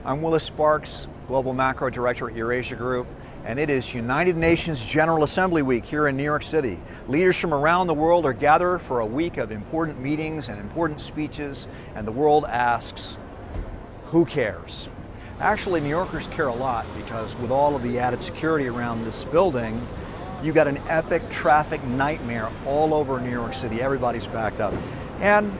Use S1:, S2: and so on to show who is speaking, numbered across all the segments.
S1: I'm Willis Sparks, Global Macro Director at Eurasia Group, and it is United Nations General Assembly Week here in New York City. Leaders from around the world are gathered for a week of important meetings and important speeches, and the world asks, who cares? Actually, New Yorkers care a lot because with all of the added security around this building, you got an epic traffic nightmare all over New York City. Everybody's backed up. And,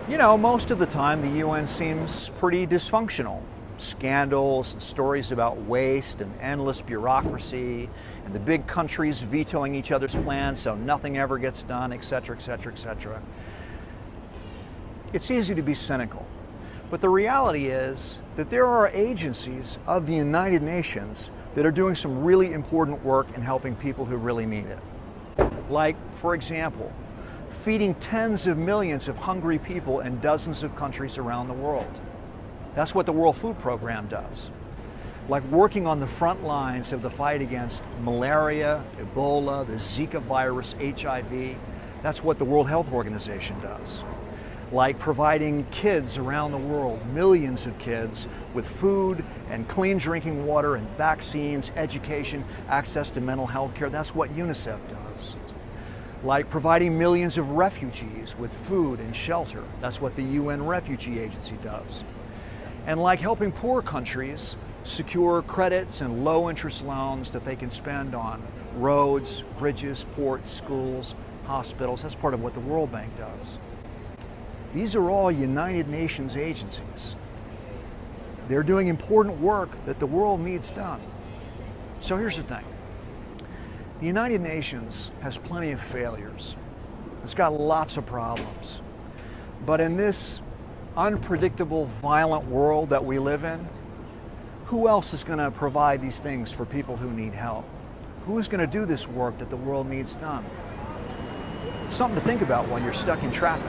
S1: you know, most of the time the UN seems pretty dysfunctional. Scandals and stories about waste and endless bureaucracy and the big countries vetoing each other's plans so nothing ever gets done, etc., etc., etc. It's easy to be cynical, but the reality is that there are agencies of the United Nations that are doing some really important work in helping people who really need it. Like, for example, feeding tens of millions of hungry people in dozens of countries around the world. That's what the World Food Program does. Like working on the front lines of the fight against malaria, Ebola, the Zika virus, HIV. That's what the World Health Organization does. Like providing kids around the world, millions of kids, with food and clean drinking water and vaccines, education, access to mental health care. That's what UNICEF does. Like providing millions of refugees with food and shelter. That's what the UN Refugee Agency does. And like helping poor countries secure credits and low interest loans that they can spend on roads, bridges, ports, schools, hospitals. That's part of what the World Bank does. These are all United Nations agencies. They're doing important work that the world needs done. So here's the thing. The United Nations has plenty of failures. It's got lots of problems. But in this unpredictable, violent world that we live in, who else is going to provide these things for people who need help? Who's going to do this work that the world needs done? Something to think about while you're stuck in traffic.